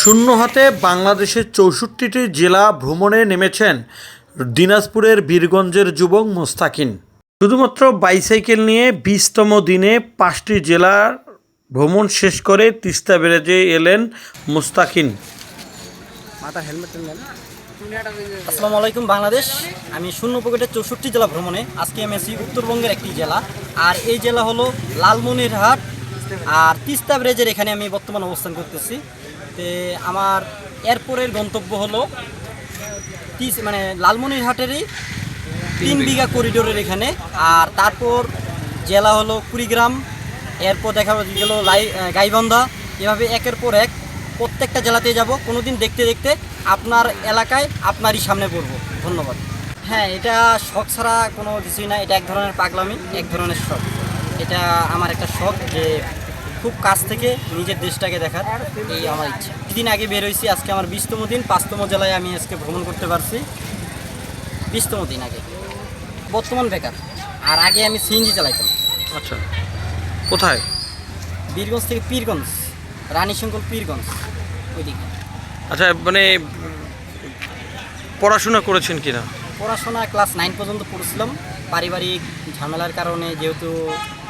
শূন্য হাতে বাংলাদেশের ৬৪টি জেলা ভ্রমণে নেমেছেন দিনাজপুরের বীরগঞ্জের যুবক মোস্তাকিন। শুধুমাত্র বাইসাইকেল নিয়ে ২০তম দিনে ৫টি জেলার ভ্রমণ শেষ করে তিস্তা ব্যারেজে এলেন মোস্তাকিন। আসসালামু আলাইকুম বাংলাদেশ। আমি শূন্য পকেটের ৬৪ জেলা ভ্রমণে আজকে আমি আছি উত্তরবঙ্গের একটি জেলা, আর এই জেলা হলো লালমনিরহাট। আর তিস্তা ব্যারেজের এখানে আমি বর্তমানে অবস্থান করতেছি। তো আমার এরপরের গন্তব্য হলো লালমনিরহাটেরই ৩ বিঘা করিডোরের এখানে, আর তারপর জেলা হলো কুড়িগ্রাম, এরপর দেখা গেল গাইবান্ধা। এভাবে একের পর এক প্রত্যেকটা জেলাতে যাব। কোনোদিন দেখতে দেখতে আপনার এলাকায় আপনারই সামনে পড়ব। ধন্যবাদ। হ্যাঁ, এটা শখ ছাড়া কোনো কিছুই না, এটা এক ধরনের পাগলামি, এক ধরনের শখ। এটা আমার একটা শখ যে খুব কাছ থেকে নিজের দেশটাকে দেখার, এই আমার ইচ্ছা। কিছুদিন আগে বের হয়েছি, আজকে আমার ২০তম দিন। ৫তম জেলায় আমি আজকে ভ্রমণ করতে পারছি। ২০তম দিন আগে। বর্তমান বেকার, আর আগে আমি সিএনজি চালাইতাম। আচ্ছা, কোথায়? বীরগঞ্জ থেকে পীরগঞ্জ, রানীশঙ্কর পীরগঞ্জ ওইদিকে। আচ্ছা, মানে পড়াশোনা করেছেন কিনা? পড়াশোনা ক্লাস 9 পর্যন্ত পড়ছিলাম। পারিবারিক ঝামেলার কারণে, যেহেতু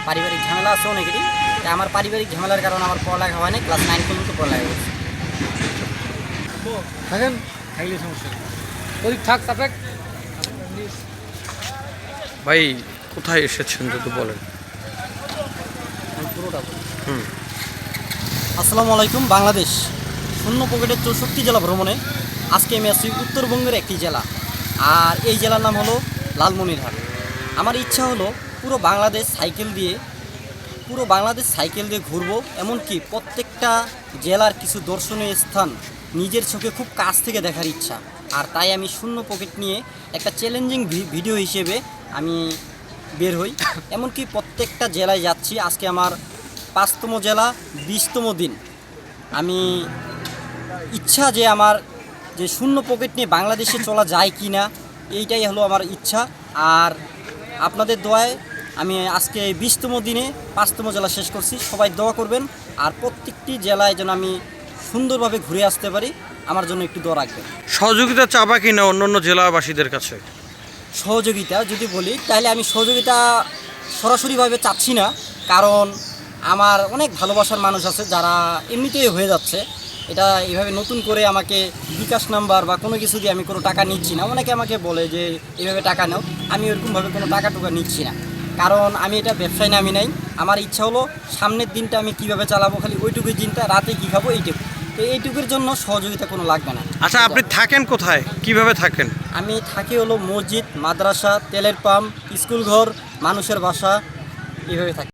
পারিবারিক ঝামেলা আছে অনেকেরই, তাই আমার পারিবারিক ঝামেলার কারণে আমার পড়ালেখা হয় না। ক্লাস 9 পর্যন্ত পড়ালেখা করছি। থাকেন খাইলে সমস্যা ওদিক থাক সাপেক। ভাই, কোথায় এসেছেন যদি বলেন? পুরোটা আসসালামু আলাইকুম বাংলাদেশ। শূন্য পকেটের ৬৪ জেলা ভ্রমণে আজকে আমি আছি উত্তরবঙ্গের একটি জেলা, আর এই জেলার নাম হলো লালমনিরহাট। আমার ইচ্ছা হলো পুরো বাংলাদেশ সাইকেল দিয়ে ঘুরবো, এমনকি প্রত্যেকটা জেলার কিছু দর্শনীয় স্থান নিজের চোখে খুব কাছ থেকে দেখার ইচ্ছা। আর তাই আমি শূন্য পকেট নিয়ে একটা চ্যালেঞ্জিং ভিডিও হিসেবে আমি বের হই। এমনকি প্রত্যেকটা জেলায় যাচ্ছি। আজকে আমার ৫তম জেলা, ২০তম দিন। আমি ইচ্ছা যে আমার যে শূন্য পকেট নিয়ে বাংলাদেশে চলা যায় কি না, এইটাই হলো আমার ইচ্ছা। আর আপনাদের দোয়ায় আমি আজকে ২০তম দিনে ৫তম জেলা শেষ করছি। সবাই দোয়া করবেন, আর প্রত্যেকটি জেলায় যেন আমি সুন্দরভাবে ঘুরে আসতে পারি, আমার জন্য একটু দোয়া রাখবেন। সহযোগিতা চাবা কিনা অন্যান্য জেলাবাসীদের কাছে? সহযোগিতা যদি বলি, তাহলে আমি সহযোগিতা সরাসরিভাবে চাচ্ছি না, কারণ আমার অনেক ভালোবাসার মানুষ আছে যারা এমনিতেই হয়ে যাচ্ছে। এটা এইভাবে নতুন করে আমাকে বিকাশ নাম্বার বা কোনো কিছু দিয়ে আমি কোনো টাকা নিচ্ছি না। অনেকে আমাকে বলে যে এইভাবে টাকা নাও, আমি ওরকমভাবে কোনো টাকা নিচ্ছি না, কারণ আমি এটা ব্যবসায় নামি নাই। আমার ইচ্ছা হলো সামনের দিনটা আমি কীভাবে চালাবো, খালি ওইটুকুই চিন্তা, রাতে কী খাবো এইটুকু। তো এইটুকুর জন্য সহযোগিতা কোনো লাগবে না। আচ্ছা, আপনি থাকেন কোথায়, কিভাবে থাকেন? আমি থাকি হলো মসজিদ, মাদ্রাসা, তেলের পাম্প, স্কুল ঘর, মানুষের বাসা, এইভাবে থাকি।